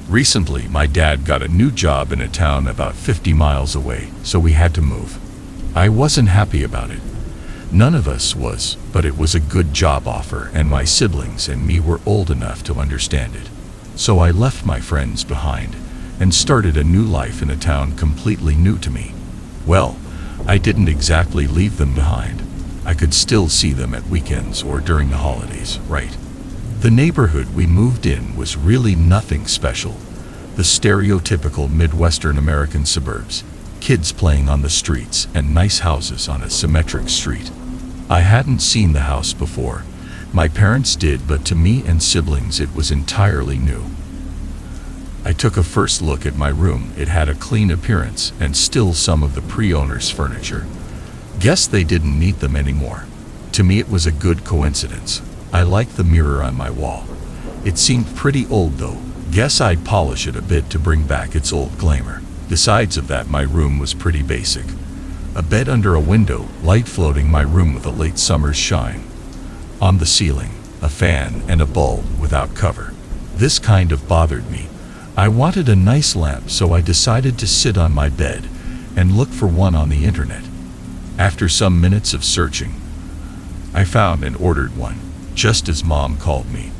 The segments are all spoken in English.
Recently, my dad got a new job in a town about 50 miles away, so we had to move. I wasn't happy about it. None of us was, but it was a good job offer, and my siblings and me were old enough to understand it. So I left my friends behind and started a new life in a town completely new to me. Well, I didn't exactly leave them behind. I could still see them at weekends or during the holidays, right? The neighborhood we moved in was really nothing special. The stereotypical Midwestern American suburbs, kids playing on the streets and nice houses on a symmetric street. I hadn't seen the house before. My parents did, but to me and siblings it was entirely new. I took a first look at my room. It had a clean appearance and still some of the pre-owners' furniture. Guess they didn't need them anymore. To me it was a good coincidence. I liked the mirror on my wall. It seemed pretty old though. Guess I'd polish it a bit to bring back its old glamour. Besides of that, my room was pretty basic. A bed under a window, light flooding my room with a late summer's shine. On the ceiling, a fan and a bulb without cover. This kind of bothered me. I wanted a nice lamp, so I decided to sit on my bed and look for one on the internet. After some minutes of searching, I found and ordered one, just as Mom called me.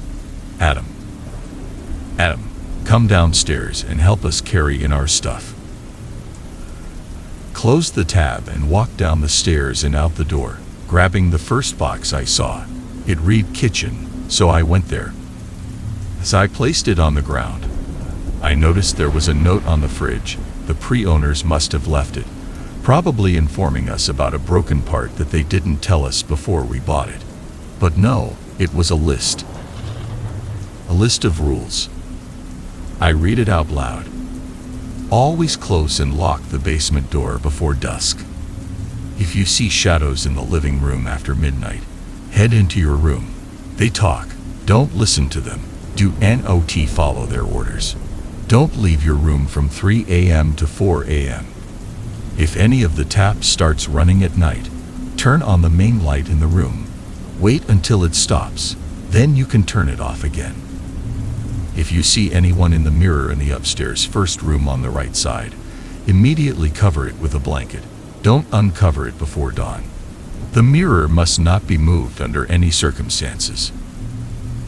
Adam, come downstairs and help us carry in our stuff. Closed the tab and walked down the stairs and out the door, grabbing the first box I saw. It read kitchen, so I went there. As I placed it on the ground, I noticed there was a note on the fridge. The pre-owners must have left it, probably informing us about a broken part that they didn't tell us before we bought it. But no, it was a list. A list of rules. I read it out loud. Always close and lock the basement door before dusk. If you see shadows in the living room after midnight, head into your room. They talk. Don't listen to them. Do not follow their orders. Don't leave your room from 3 a.m. to 4 a.m. If any of the taps starts running at night, turn on the main light in the room. Wait until it stops, then you can turn it off again. If you see anyone in the mirror in the upstairs first room on the right side, immediately cover it with a blanket. Don't uncover it before dawn. The mirror must not be moved under any circumstances.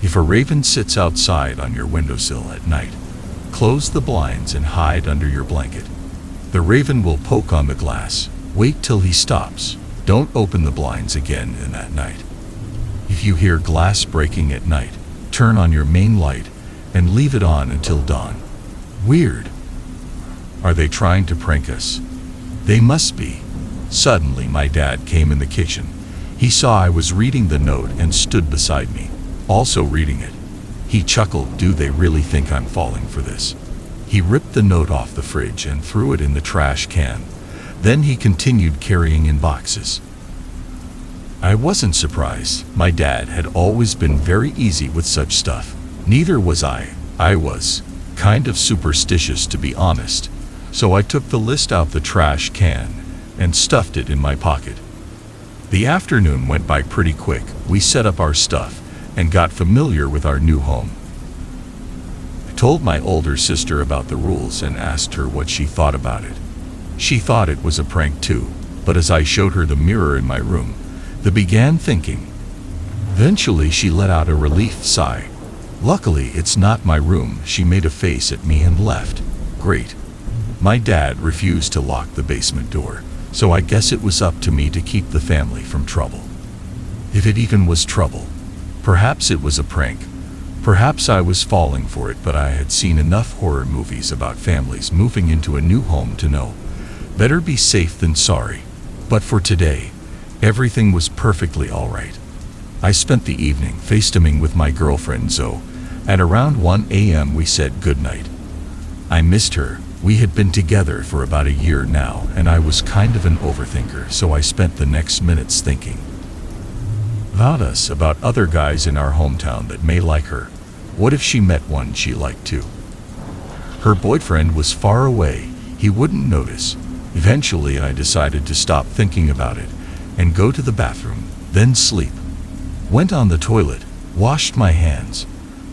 If a raven sits outside on your windowsill at night, close the blinds and hide under your blanket. The raven will poke on the glass. Wait till he stops. Don't open the blinds again in that night. If you hear glass breaking at night, turn on your main light and leave it on until dawn. Weird. Are they trying to prank us? They must be. Suddenly my dad came in the kitchen. He saw I was reading the note and stood beside me, also reading it. He chuckled. Do they really think I'm falling for this? He ripped the note off the fridge and threw it in the trash can. Then he continued carrying in boxes. I wasn't surprised. My dad had always been very easy with such stuff. Neither was I. I was kind of superstitious, to be honest. So I took the list out the trash can and stuffed it in my pocket. The afternoon went by pretty quick. We set up our stuff and got familiar with our new home. I told my older sister about the rules and asked her what she thought about it. She thought it was a prank too, but as I showed her the mirror in my room, they began thinking. Eventually she let out a relief sigh. Luckily it's not my room. She made a face at me and left. Great. My dad refused to lock the basement door, so I guess it was up to me to keep the family from trouble. If it even was trouble. Perhaps it was a prank. Perhaps I was falling for it, but I had seen enough horror movies about families moving into a new home to know. Better be safe than sorry. But for today, everything was perfectly all right. I spent the evening FaceTiming with my girlfriend Zoe. At around 1 a.m. we said goodnight. I missed her. We had been together for about a year now, and I was kind of an overthinker, so I spent the next minutes thinking about us, about other guys in our hometown that may like her. What if she met one she liked too? Her boyfriend was far away. He wouldn't notice. Eventually I decided to stop thinking about it and go to the bathroom, then sleep. Went on the toilet, washed my hands,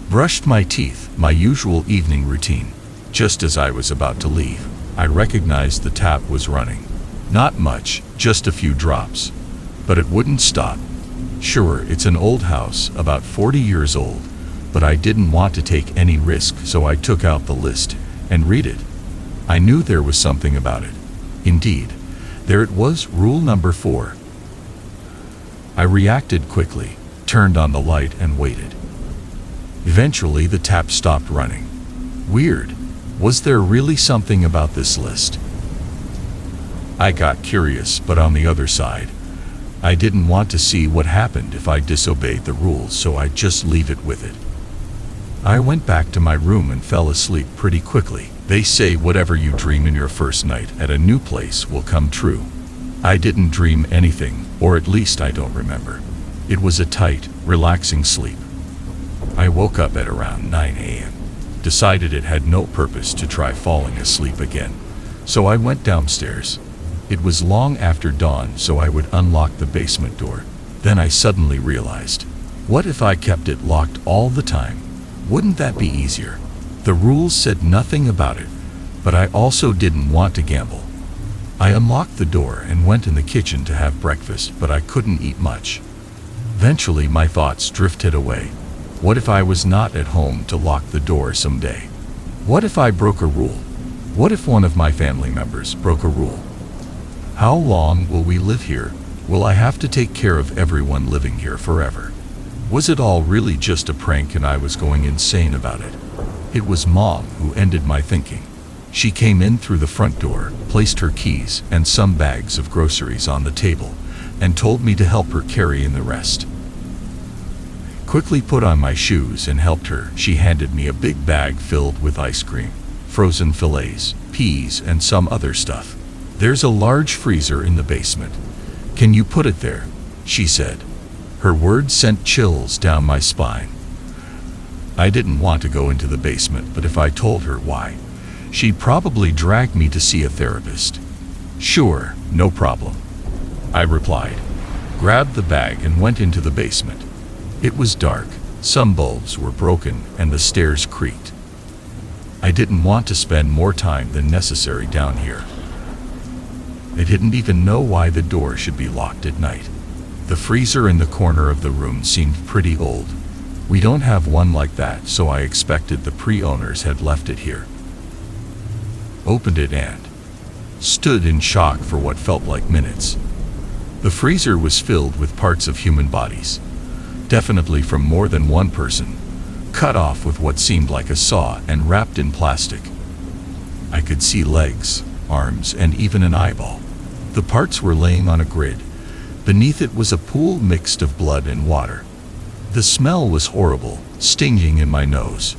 brushed my teeth, my usual evening routine. Just as I was about to leave, I recognized the tap was running. Not much, just a few drops. But it wouldn't stop. Sure, it's an old house, about 40 years old, but I didn't want to take any risk, so I took out the list and read it. I knew there was something about it. Indeed, there it was, rule number 4. I reacted quickly, turned on the light and waited. Eventually the tap stopped running. Weird. Was there really something about this list? I got curious, but on the other side, I didn't want to see what happened if I disobeyed the rules, so I'd just leave it with it. I went back to my room and fell asleep pretty quickly. They say whatever you dream in your first night at a new place will come true. I didn't dream anything, or at least I don't remember. It was a tight, relaxing sleep. I woke up at around 9 a.m. Decided it had no purpose to try falling asleep again, so I went downstairs. It was long after dawn, so I would unlock the basement door. Then I suddenly realized, what if I kept it locked all the time? Wouldn't that be easier? The rules said nothing about it, but I also didn't want to gamble. I unlocked the door and went in the kitchen to have breakfast, but I couldn't eat much. Eventually my thoughts drifted away. What if I was not at home to lock the door someday? What if I broke a rule? What if one of my family members broke a rule? How long will we live here? Will I have to take care of everyone living here forever? Was it all really just a prank and I was going insane about it? It was Mom who ended my thinking. She came in through the front door, placed her keys and some bags of groceries on the table, and told me to help her carry in the rest. Quickly put on my shoes and helped her. She handed me a big bag filled with ice cream, frozen fillets, peas, and some other stuff. There's a large freezer in the basement. Can you put it there? She said. Her words sent chills down my spine. I didn't want to go into the basement, but if I told her why, she'd probably drag me to see a therapist. Sure, no problem, I replied, grabbed the bag and went into the basement. It was dark, some bulbs were broken, and the stairs creaked. I didn't want to spend more time than necessary down here. I didn't even know why the door should be locked at night. The freezer in the corner of the room seemed pretty old. We don't have one like that, so I expected the pre-owners had left it here. Opened it and stood in shock for what felt like minutes. The freezer was filled with parts of human bodies, definitely from more than one person, cut off with what seemed like a saw and wrapped in plastic. I could see legs, arms, and even an eyeball. The parts were laying on a grid. Beneath it was a pool mixed of blood and water. The smell was horrible, stinging in my nose.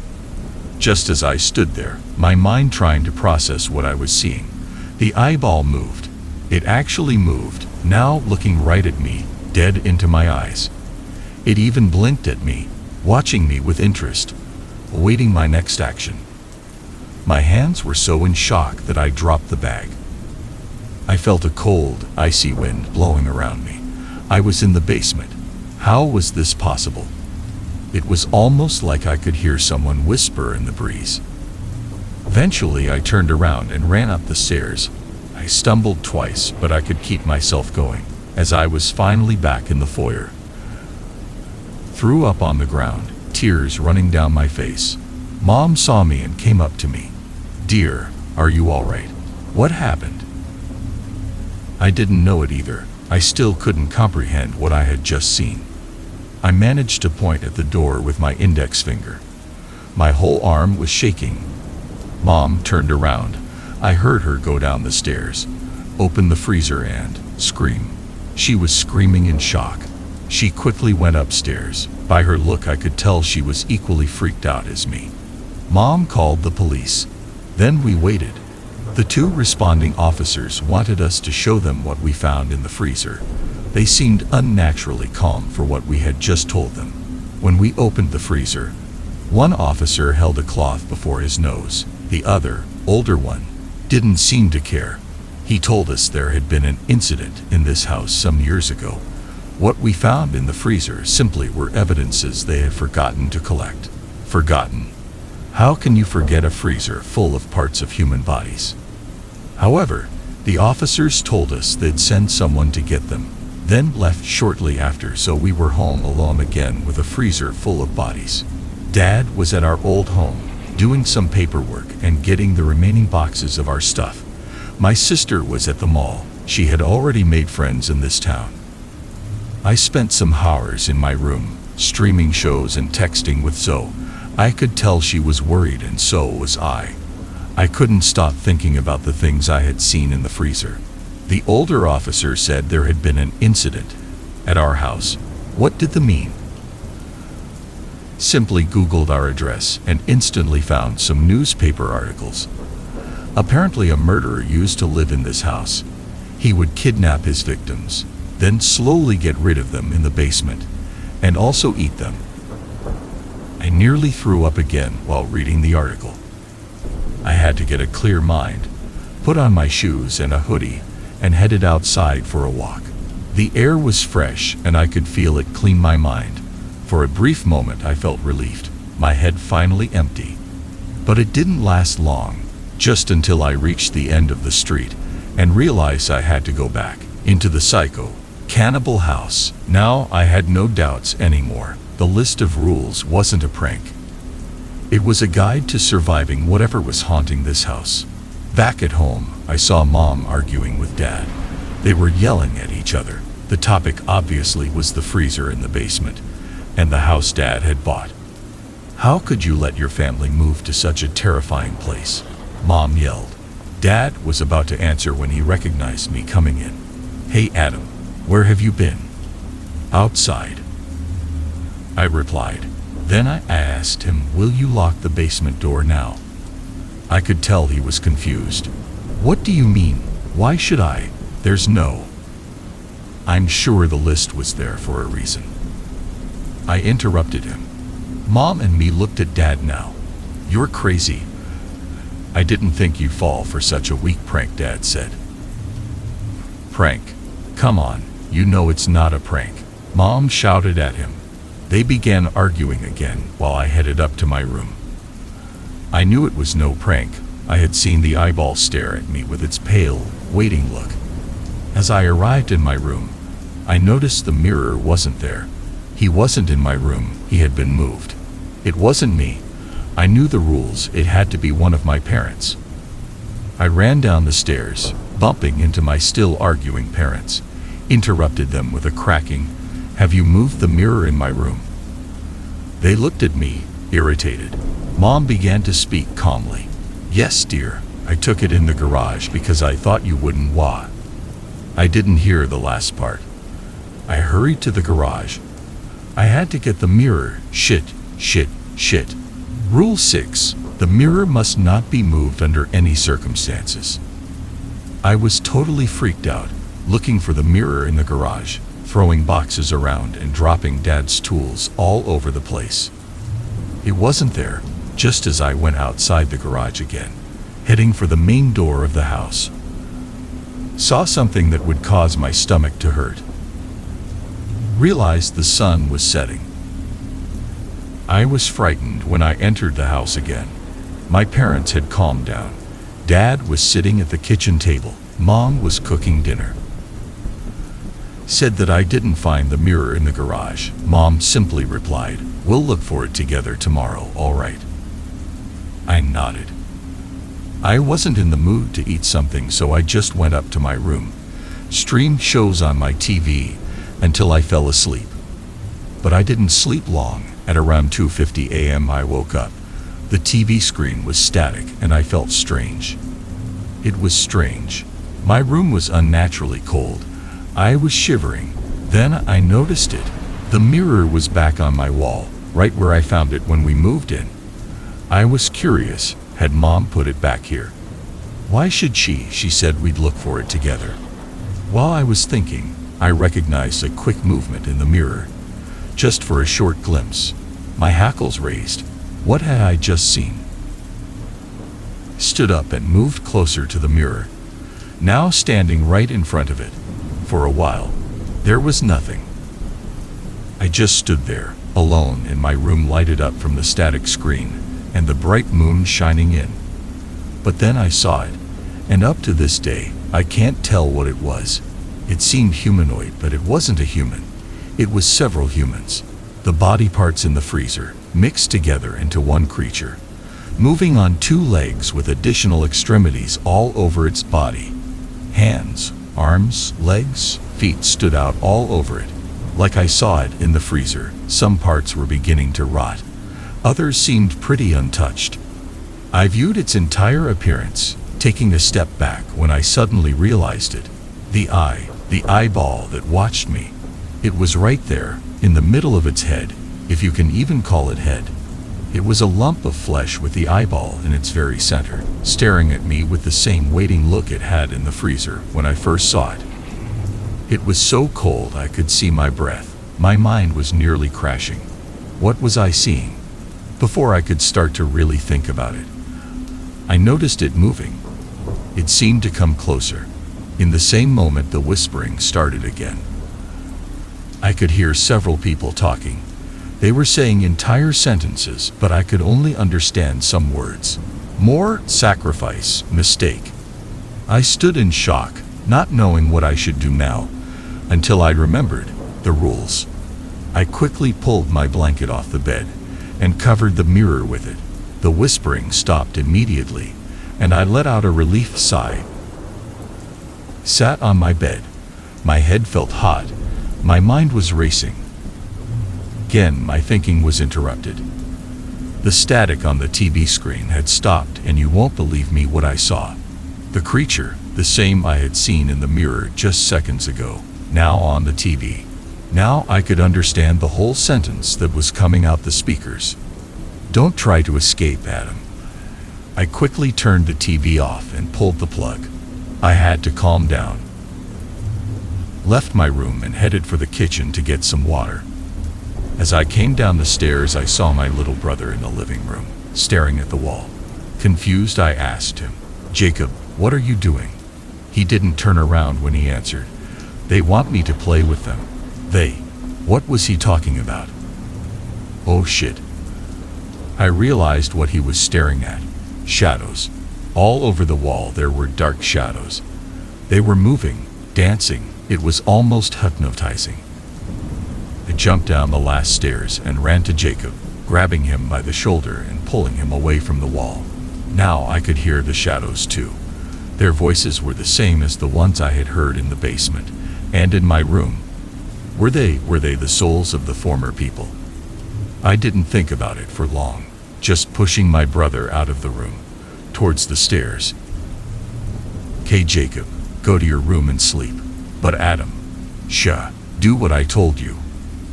Just as I stood there, my mind trying to process what I was seeing, the eyeball moved. It actually moved, now looking right at me, dead into my eyes. It even blinked at me, watching me with interest, awaiting my next action. My hands were so in shock that I dropped the bag. I felt a cold, icy wind blowing around me. I was in the basement. How was this possible? It was almost like I could hear someone whisper in the breeze. Eventually, I turned around and ran up the stairs. I stumbled twice, but I could keep myself going. As I was finally back in the foyer, threw up on the ground, tears running down my face. Mom saw me and came up to me. "Dear, are you all right? What happened?" I didn't know it either. I still couldn't comprehend what I had just seen. I managed to point at the door with my index finger. My whole arm was shaking. Mom turned around. I heard her go down the stairs, open the freezer and scream. She was screaming in shock. She quickly went upstairs. By her look, I could tell she was equally freaked out as me. Mom called the police. Then we waited. The 2 responding officers wanted us to show them what we found in the freezer. They seemed unnaturally calm for what we had just told them. When we opened the freezer, one officer held a cloth before his nose. The other, older one, didn't seem to care. He told us there had been an incident in this house some years ago. What we found in the freezer simply were evidences they had forgotten to collect. Forgotten. How can you forget a freezer full of parts of human bodies? However, the officers told us they'd send someone to get them, then left shortly after, so we were home alone again with a freezer full of bodies. Dad was at our old home, doing some paperwork and getting the remaining boxes of our stuff. My sister was at the mall. She had already made friends in this town. I spent some hours in my room, streaming shows and texting with Zoe. I could tell she was worried, and so was I. I couldn't stop thinking about the things I had seen in the freezer. The older officer said there had been an incident at our house. What did that mean? Simply Googled our address and instantly found some newspaper articles. Apparently a murderer used to live in this house. He would kidnap his victims, then slowly get rid of them in the basement, and also eat them. I nearly threw up again while reading the article. I had to get a clear mind, put on my shoes and a hoodie, and headed outside for a walk. The air was fresh and I could feel it clean my mind. For a brief moment I felt relieved, my head finally empty. But it didn't last long, just until I reached the end of the street and realized I had to go back into the psycho cannibal house. Now I had no doubts anymore. The list of rules wasn't a prank. It was a guide to surviving whatever was haunting this house. Back at home, I saw Mom arguing with Dad. They were yelling at each other. The topic obviously was the freezer in the basement and the house Dad had bought. How could you let your family move to such a terrifying place? Mom yelled. Dad was about to answer when he recognized me coming in. Hey Adam, where have you been? Outside, I replied. Then I asked him, will you lock the basement door now? I could tell he was confused. What do you mean? Why should I? There's no. I'm sure the list was there for a reason. I interrupted him. Mom and me looked at Dad now. You're crazy. I didn't think you'd fall for such a weak prank, Dad said. Prank? Come on, you know it's not a prank. Mom shouted at him. They began arguing again while I headed up to my room. I knew it was no prank. I had seen the eyeball stare at me with its pale, waiting look. As I arrived in my room, I noticed the mirror wasn't there. He wasn't in my room, he had been moved. It wasn't me. I knew the rules, it had to be one of my parents. I ran down the stairs, bumping into my still arguing parents, interrupted them with a cracking, have you moved the mirror in my room? They looked at me, irritated. Mom began to speak calmly. Yes, dear, I took it in the garage because I thought you wouldn't wah. I didn't hear the last part. I hurried to the garage. I had to get the mirror. Shit. Rule 6. The mirror must not be moved under any circumstances. I was totally freaked out, looking for the mirror in the garage, throwing boxes around and dropping Dad's tools all over the place. It wasn't there, just as I went outside the garage again, heading for the main door of the house. Saw something that would cause my stomach to hurt. Realized the sun was setting. I was frightened when I entered the house again. My parents had calmed down. Dad was sitting at the kitchen table. Mom was cooking dinner. Said that I didn't find the mirror in the garage. Mom simply replied, we'll look for it together tomorrow, all right? I nodded. I wasn't in the mood to eat something, so I just went up to my room, streamed shows on my TV until I fell asleep. But I didn't sleep long. At around 2:50 a.m. I woke up. The TV screen was static and I felt strange. It was strange. My room was unnaturally cold. I was shivering. Then I noticed it. The mirror was back on my wall, right where I found it when we moved in. I was curious. Had Mom put it back here? Why should she? She said we'd look for it together. While I was thinking, I recognized a quick movement in the mirror. Just for a short glimpse. My hackles raised. What had I just seen? Stood up and moved closer to the mirror, now standing right in front of it. For a while, there was nothing. I just stood there, alone in my room, lighted up from the static screen, and the bright moon shining in. But then I saw it, and up to this day, I can't tell what it was. It seemed humanoid, but it wasn't a human. It was several humans, the body parts in the freezer, mixed together into one creature, moving on two legs with additional extremities all over its body. Hands, arms, legs, feet stood out all over it. Like I saw it in the freezer, some parts were beginning to rot. Others seemed pretty untouched. I viewed its entire appearance, taking a step back when I suddenly realized it. The eyeball that watched me. It was right there, in the middle of its head, if you can even call it head. It was a lump of flesh with the eyeball in its very center, staring at me with the same waiting look it had in the freezer when I first saw it. It was so cold I could see my breath. My mind was nearly crashing. What was I seeing? Before I could start to really think about it, I noticed it moving. It seemed to come closer. In the same moment, the whispering started again. I could hear several people talking. They were saying entire sentences, but I could only understand some words. More, sacrifice, mistake. I stood in shock, not knowing what I should do now, until I remembered the rules. I quickly pulled my blanket off the bed and covered the mirror with it. The whispering stopped immediately, and I let out a relief sigh. Sat on my bed. My head felt hot. My mind was racing. Again, my thinking was interrupted. The static on the TV screen had stopped, and you won't believe me what I saw. The creature, the same I had seen in the mirror just seconds ago, now on the TV. Now I could understand the whole sentence that was coming out the speakers. Don't try to escape, Adam. I quickly turned the TV off and pulled the plug. I had to calm down. Left my room and headed for the kitchen to get some water. As I came down the stairs, I saw my little brother in the living room, staring at the wall. Confused, I asked him, "Jacob, what are you doing?" He didn't turn around when he answered, "They want me to play with them." They? What was he talking about? Oh shit. I realized what he was staring at. Shadows. All over the wall there were dark shadows. They were moving, dancing. It was almost hypnotizing. I jumped down the last stairs and ran to Jacob, grabbing him by the shoulder and pulling him away from the wall. Now I could hear the shadows too. Their voices were the same as the ones I had heard in the basement and in my room. Were they the souls of the former people? I didn't think about it for long, just pushing my brother out of the room, towards the stairs. "Okay, Jacob, go to your room and sleep. But Adam, do what I told you."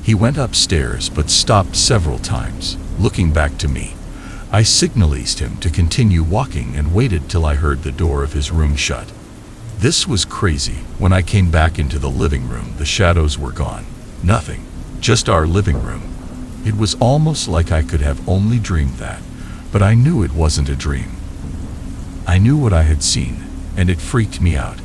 He went upstairs but stopped several times, looking back to me. I signalized him to continue walking and waited till I heard the door of his room shut. This was crazy. When I came back into the living room, the shadows were gone. Nothing. Just our living room. It was almost like I could have only dreamed that, but I knew it wasn't a dream. I knew what I had seen, and it freaked me out.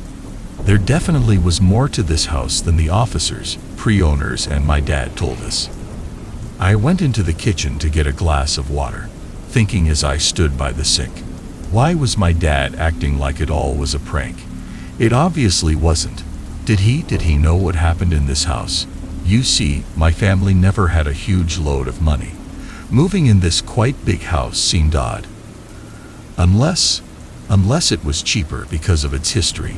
There definitely was more to this house than the officers, pre-owners, and my dad told us. I went into the kitchen to get a glass of water, thinking as I stood by the sink, why was my dad acting like it all was a prank? It obviously wasn't. Did he know what happened in this house? You see, my family never had a huge load of money. Moving in this quite big house seemed odd. Unless it was cheaper because of its history,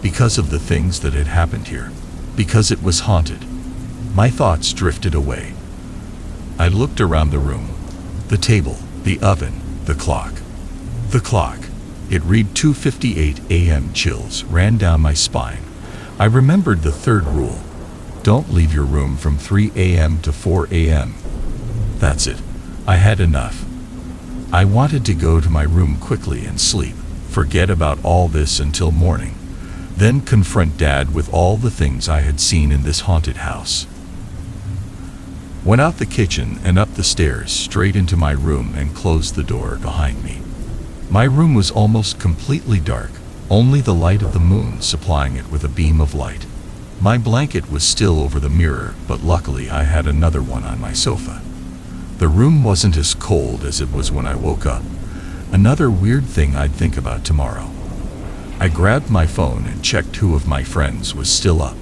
because of the things that had happened here, because it was haunted. My thoughts drifted away. I looked around the room. The table, the oven, the clock. The clock. It read 2:58 a.m. Chills ran down my spine. I remembered the third rule. Don't leave your room from 3 a.m. to 4 a.m. That's it. I had enough. I wanted to go to my room quickly and sleep, forget about all this until morning, then confront Dad with all the things I had seen in this haunted house. Went out the kitchen and up the stairs straight into my room and closed the door behind me. My room was almost completely dark, only the light of the moon supplying it with a beam of light. My blanket was still over the mirror, but luckily I had another one on my sofa. The room wasn't as cold as it was when I woke up. Another weird thing I'd think about tomorrow. I grabbed my phone and checked who of my friends was still up.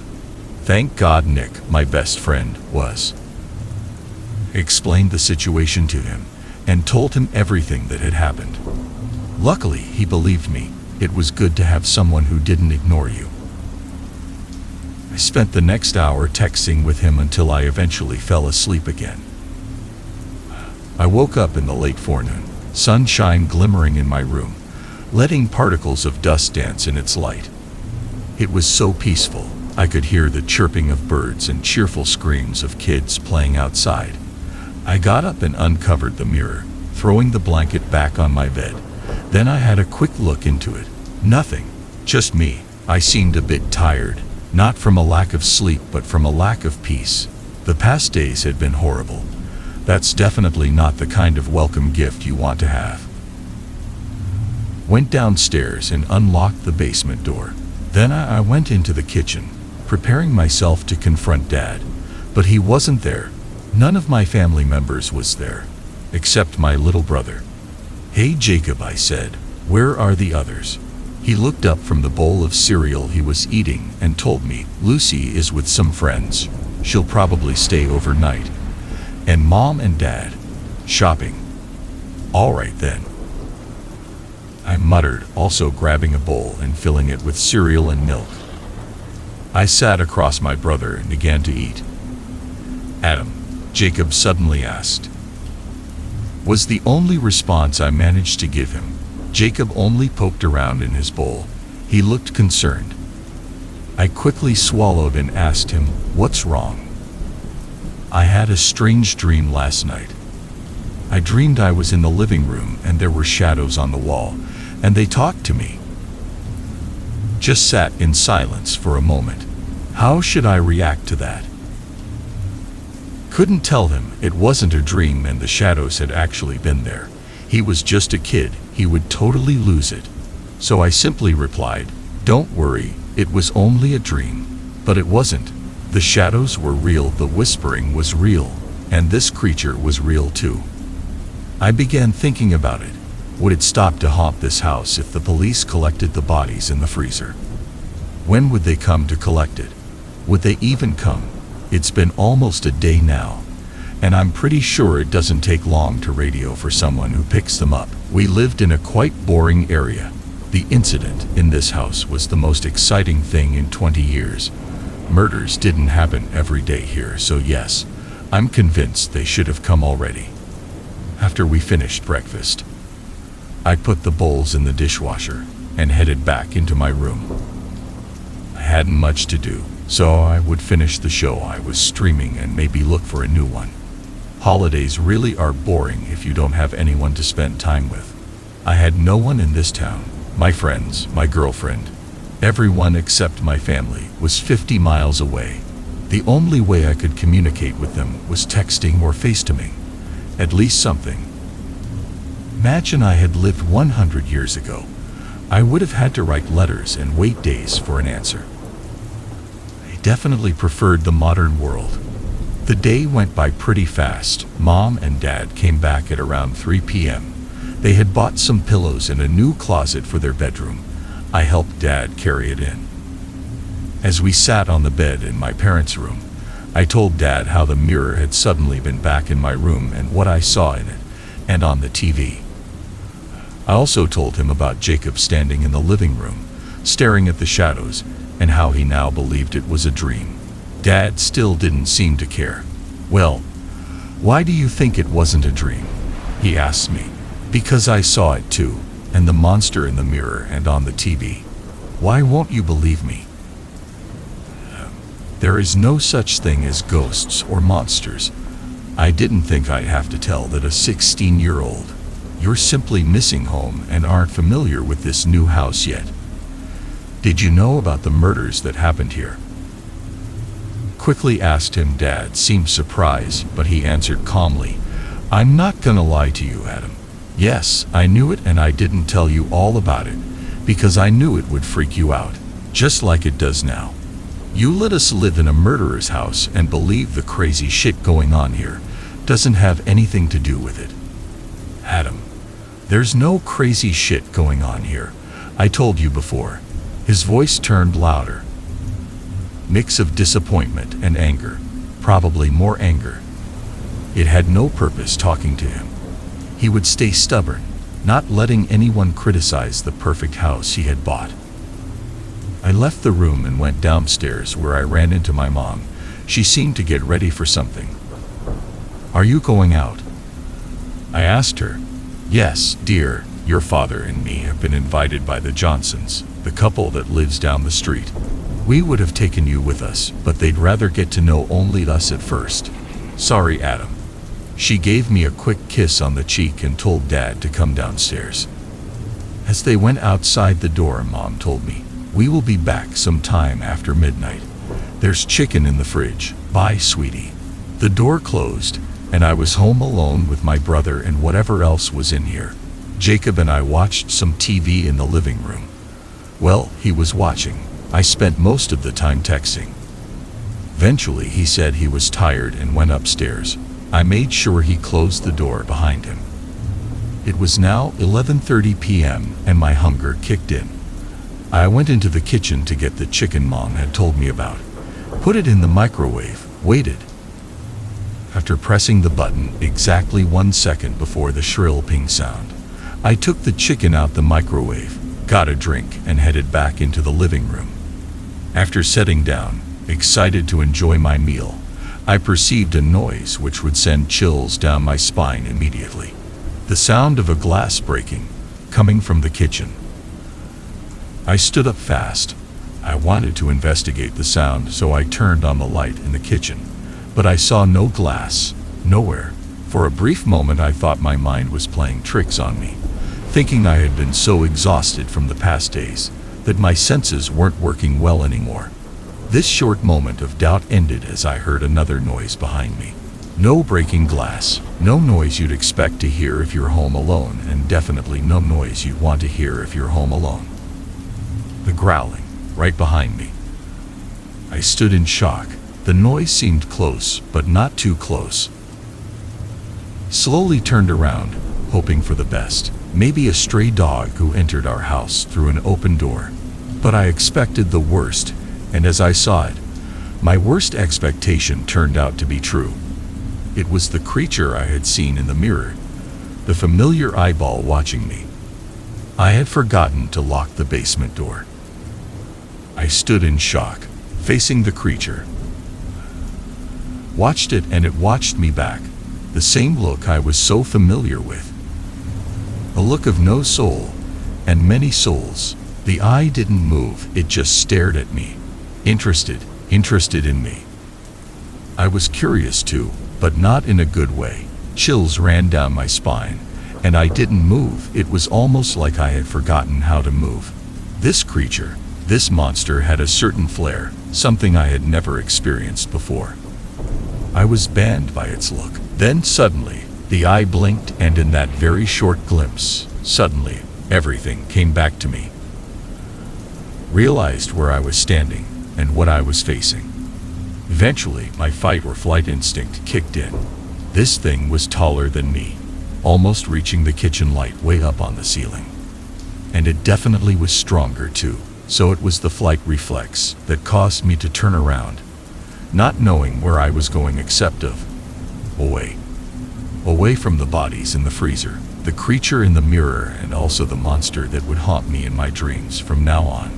Thank God Nick, my best friend, was. I explained the situation to him and told him everything that had happened. Luckily, he believed me. It was good to have someone who didn't ignore you. I spent the next hour texting with him until I eventually fell asleep again. I woke up in the late forenoon, sunshine glimmering in my room, letting particles of dust dance in its light. It was so peaceful. I could hear the chirping of birds and cheerful screams of kids playing outside. I got up and uncovered the mirror, throwing the blanket back on my bed. Then I had a quick look into it. Nothing, just me. I seemed a bit tired, not from a lack of sleep but from a lack of peace. The past days had been horrible. That's definitely not the kind of welcome gift you want to have. Went downstairs and unlocked the basement door. Then I went into the kitchen, preparing myself to confront Dad. But he wasn't there. None of my family members was there, except my little brother. "Hey Jacob," I said, "where are the others?" He looked up from the bowl of cereal he was eating and told me, "Lucy is with some friends. She'll probably stay overnight. And Mom and Dad, shopping." "All right then," I muttered, also grabbing a bowl and filling it with cereal and milk. I sat across my brother and began to eat. "Adam," Jacob suddenly asked. Was the only response I managed to give him. Jacob only poked around in his bowl. He looked concerned. I quickly swallowed and asked him, "What's wrong?" "I had a strange dream last night. I dreamed I was in the living room and there were shadows on the wall, and they talked to me." Just sat in silence for a moment. How should I react to that? Couldn't tell him it wasn't a dream and the shadows had actually been there. He was just a kid, he would totally lose it. So I simply replied, "Don't worry, it was only a dream." But it wasn't. The shadows were real, the whispering was real, and this creature was real too. I began thinking about it. Would it stop to haunt this house if the police collected the bodies in the freezer? When would they come to collect it? Would they even come? It's been almost a day now, and I'm pretty sure it doesn't take long to radio for someone who picks them up. We lived in a quite boring area. The incident in this house was the most exciting thing in 20 years. Murders didn't happen every day here, so yes, I'm convinced they should have come already. After we finished breakfast, I put the bowls in the dishwasher and headed back into my room. I hadn't much to do, so I would finish the show I was streaming and maybe look for a new one. Holidays really are boring if you don't have anyone to spend time with. I had no one in this town. My friends, my girlfriend, everyone except my family was 50 miles away. The only way I could communicate with them was texting or FaceTiming. At least something. Imagine I had lived 100 years ago. I would have had to write letters and wait days for an answer. I definitely preferred the modern world. The day went by pretty fast. Mom and Dad came back at around 3 p.m. They had bought some pillows and a new closet for their bedroom. I helped Dad carry it in. As we sat on the bed in my parents' room, I told Dad how the mirror had suddenly been back in my room and what I saw in it, and on the TV. I also told him about Jacob standing in the living room, staring at the shadows, and how he now believed it was a dream. Dad still didn't seem to care. "Well, why do you think it wasn't a dream?" he asked me. "Because I saw it too, and the monster in the mirror and on the TV. Why won't you believe me? There is no such thing as ghosts or monsters. I didn't think I'd have to tell that a 16-year-old. You're simply missing home and aren't familiar with this new house yet. Did you know about the murders that happened here?" Quickly asked him. Dad seemed surprised, but he answered calmly, "I'm not gonna lie to you, Adam. Yes, I knew it, and I didn't tell you all about it because I knew it would freak you out, just like it does now. You let us live in a murderer's house and believe the crazy shit going on here. doesn't have anything to do with it. Adam, there's no crazy shit going on here. I told you before. His voice turned louder. Mix of disappointment and anger. Probably more anger. It had no purpose talking to him. He would stay stubborn, not letting anyone criticize the perfect house he had bought. I left the room and went downstairs, where I ran into my mom. She seemed to get ready for something. "Are you going out?" I asked her. "Yes, dear. Your father and me have been invited by the Johnsons, the couple that lives down the street. We would have taken you with us, but they'd rather get to know only us at first. Sorry, Adam." She gave me a quick kiss on the cheek and told Dad to come downstairs. As they went outside the door, Mom told me, "We will be back sometime after midnight. There's chicken in the fridge. Bye, sweetie." The door closed, and I was home alone with my brother and whatever else was in here. Jacob and I watched some TV in the living room. Well, he was watching. I spent most of the time texting. Eventually, he said he was tired and went upstairs. I made sure he closed the door behind him. It was now 11:30 p.m. and my hunger kicked in. I went into the kitchen to get the chicken Mom had told me about. Put it in the microwave, waited. After pressing the button exactly 1 second before the shrill ping sound, I took the chicken out the microwave, got a drink, and headed back into the living room. After sitting down, excited to enjoy my meal, I perceived a noise which would send chills down my spine immediately. The sound of a glass breaking, coming from the kitchen. I stood up fast. I wanted to investigate the sound, so I turned on the light in the kitchen. But I saw no glass, nowhere. For a brief moment I thought my mind was playing tricks on me, thinking I had been so exhausted from the past days that my senses weren't working well anymore. This short moment of doubt ended as I heard another noise behind me. No breaking glass, no noise you'd expect to hear if you're home alone, and definitely no noise you'd want to hear if you're home alone. The growling, right behind me. I stood in shock. The noise seemed close, but not too close. Slowly turned around, hoping for the best. Maybe a stray dog who entered our house through an open door. But I expected the worst, and as I saw it, my worst expectation turned out to be true. It was the creature I had seen in the mirror, the familiar eyeball watching me. I had forgotten to lock the basement door. I stood in shock, facing the creature. Watched it, and it watched me back, the same look I was so familiar with. A look of no soul, and many souls. The eye didn't move, it just stared at me. Interested in me. I was curious too, but not in a good way. Chills ran down my spine, and I didn't move. It was almost like I had forgotten how to move. This creature, this monster had a certain flair, something I had never experienced before. I was banned by its look. Then suddenly, the eye blinked, and in that very short glimpse, suddenly, everything came back to me. Realized where I was standing, and what I was facing. Eventually, my fight or flight instinct kicked in. This thing was taller than me, almost reaching the kitchen light way up on the ceiling. And it definitely was stronger too, so it was the flight reflex that caused me to turn around, not knowing where I was going except away from the bodies in the freezer, the creature in the mirror, and also the monster that would haunt me in my dreams from now on.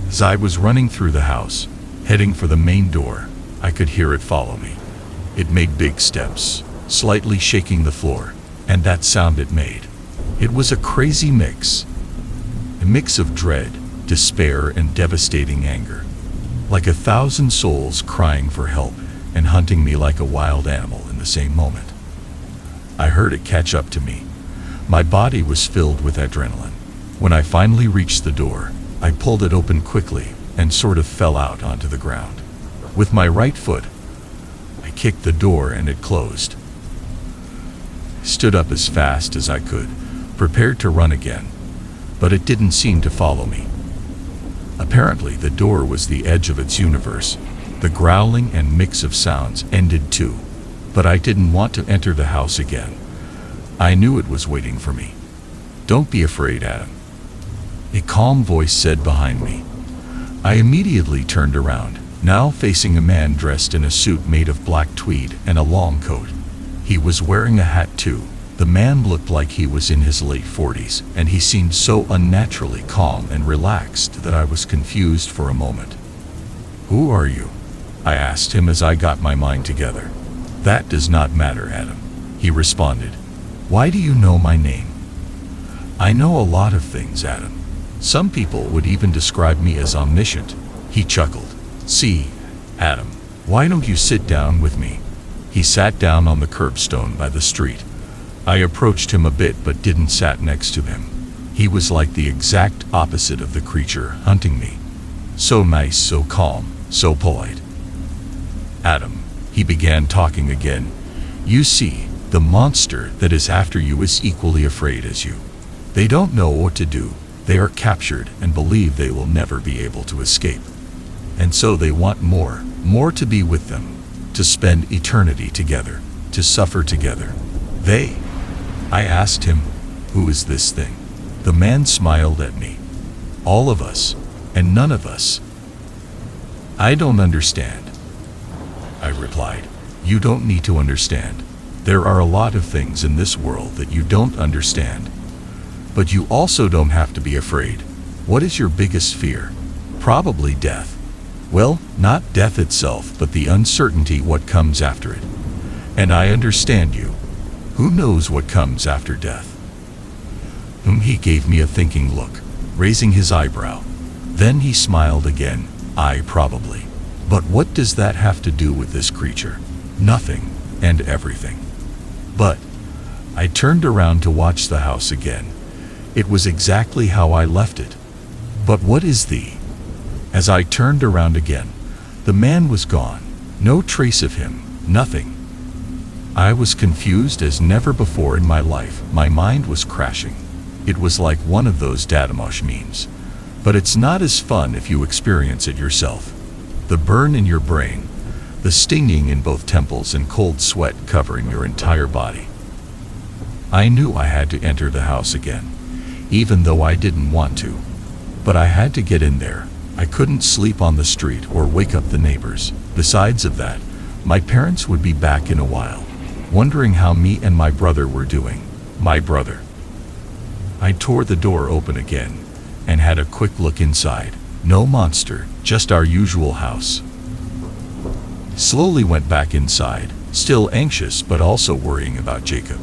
As I was running through the house, heading for the main door, I could hear it follow me. It made big steps, slightly shaking the floor, and that sound it made. It was a crazy mix. A mix of dread, despair, and devastating anger. Like 1,000 souls crying for help and hunting me like a wild animal in the same moment. I heard it catch up to me. My body was filled with adrenaline. When I finally reached the door, I pulled it open quickly and sort of fell out onto the ground. With my right foot, I kicked the door and it closed. Stood up as fast as I could, prepared to run again, but it didn't seem to follow me. Apparently, the door was the edge of its universe. The growling and mix of sounds ended too. but I didn't want to enter the house again. I knew it was waiting for me. "Don't be afraid, Adam," a calm voice said behind me. I immediately turned around, now facing a man dressed in a suit made of black tweed and a long coat. He was wearing a hat too. The man looked like he was in his late 40s, and he seemed so unnaturally calm and relaxed that I was confused for a moment. "Who are you?" I asked him as I got my mind together. "That does not matter, Adam," he responded. "Why do you know my name?" "I know a lot of things, Adam. Some people would even describe me as omniscient," he chuckled. "See, Adam, why don't you sit down with me?" He sat down on the curbstone by the street. I approached him a bit but didn't sat next to him. He was like the exact opposite of the creature hunting me. So nice, so calm, so polite. "Adam," he began talking again, "you see, the monster that is after you is equally afraid as you. They don't know what to do. They are captured and believe they will never be able to escape. And so they want more to be with them, to spend eternity together, to suffer together. I asked him, "Who is this thing?" The man smiled at me. "All of us, and none of us." "I don't understand," I replied. "You don't need to understand. There are a lot of things in this world that you don't understand. But you also don't have to be afraid. What is your biggest fear?" "Probably death." "Well, not death itself, but the uncertainty what comes after it. And I understand you. Who knows what comes after death?" He gave me a thinking look, raising his eyebrow. Then he smiled again. "I probably. But what does that have to do with this creature?" "Nothing, and everything." But I turned around to watch the house again. It was exactly how I left it. But what is the... As I turned around again, the man was gone. No trace of him, nothing. I was confused as never before in my life. My mind was crashing. It was like one of those Datamosh memes. But it's not as fun if you experience it yourself. The burn in your brain, the stinging in both temples and cold sweat covering your entire body. I knew I had to enter the house again, even though I didn't want to. But I had to get in there. I couldn't sleep on the street or wake up the neighbors. Besides of that, my parents would be back in a while, wondering how me and my brother were doing. My brother. I tore the door open again and had a quick look inside. No monster, just our usual house. Slowly went back inside, still anxious but also worrying about Jacob.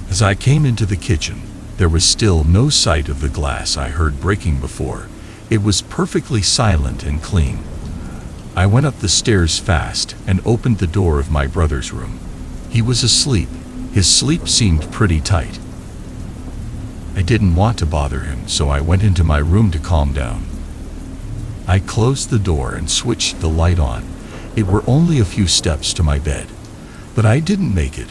As I came into the kitchen, there was still no sight of the glass I heard breaking before. It was perfectly silent and clean. I went up the stairs fast and opened the door of my brother's room. He was asleep. His sleep seemed pretty tight. I didn't want to bother him, so I went into my room to calm down. I closed the door and switched the light on. It were only a few steps to my bed, but I didn't make it.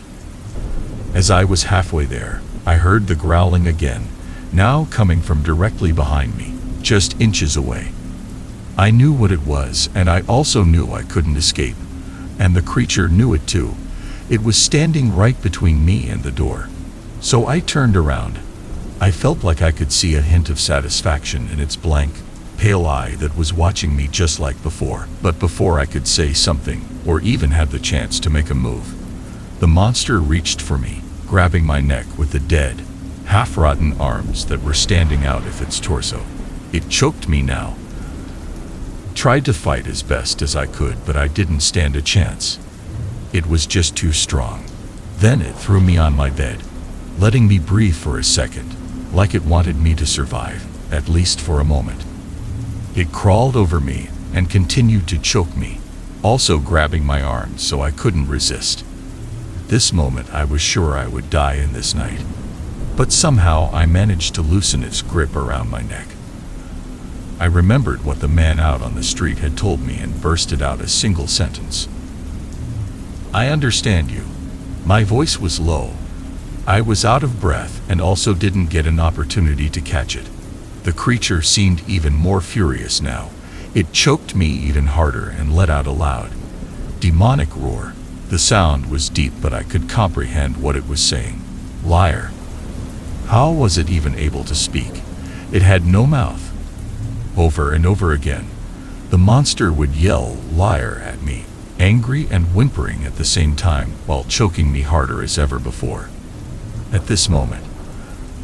As I was halfway there, I heard the growling again, now coming from directly behind me, just inches away. I knew what it was, and I also knew I couldn't escape, and the creature knew it too. It was standing right between me and the door. So I turned around. I felt like I could see a hint of satisfaction in its blank, pale eye that was watching me just like before. But before I could say something, or even have the chance to make a move, the monster reached for me, grabbing my neck with the dead, half-rotten arms that were standing out of its torso. It choked me now. Tried to fight as best as I could, but I didn't stand a chance. It was just too strong. Then it threw me on my bed, letting me breathe for a second, like it wanted me to survive, at least for a moment. It crawled over me and continued to choke me, also grabbing my arms so I couldn't resist. This moment I was sure I would die in this night, but somehow I managed to loosen its grip around my neck. I remembered what the man out on the street had told me and bursted out a single sentence. "I understand you." My voice was low. I was out of breath and also didn't get an opportunity to catch it. The creature seemed even more furious now. It choked me even harder and let out a loud, demonic roar. The sound was deep, but I could comprehend what it was saying. Liar. How was it even able to speak? It had no mouth. Over and over again, the monster would yell liar at me, angry and whimpering at the same time, while choking me harder as ever before. At this moment,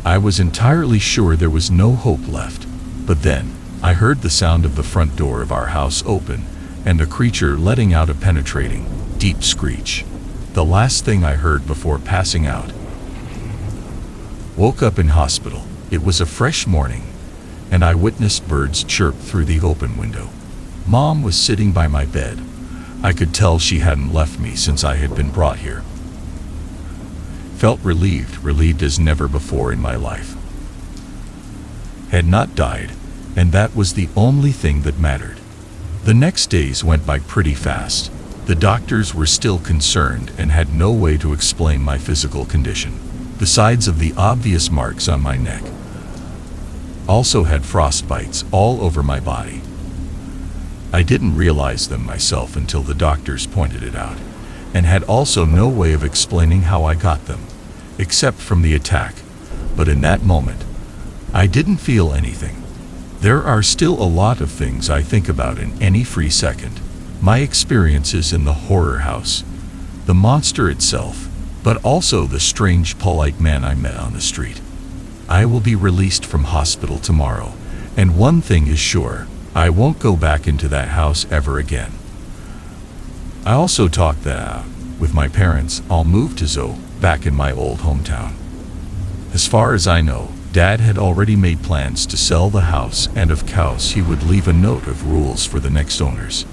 I was entirely sure there was no hope left. But then, I heard the sound of the front door of our house open, and a creature letting out a penetrating, deep screech. The last thing I heard before passing out. Woke up in hospital. It was a fresh morning, and I witnessed birds chirp through the open window. Mom was sitting by my bed. I could tell she hadn't left me since I had been brought here. Felt relieved as never before in my life. Had not died, and that was the only thing that mattered. The next days went by pretty fast. The doctors were still concerned and had no way to explain my physical condition. Besides of the obvious marks on my neck, also had frostbites all over my body. I didn't realize them myself until the doctors pointed it out, and had also no way of explaining how I got them, except from the attack. But in that moment, I didn't feel anything. There are still a lot of things I think about in any free second. My experiences in the horror house, the monster itself, but also the strange polite man I met on the street. I will be released from hospital tomorrow, and one thing is sure, I won't go back into that house ever again. I also talked that out with my parents. I'll move to Zoe, back in my old hometown. As far as I know, Dad had already made plans to sell the house, and of course he would leave a note of rules for the next owners.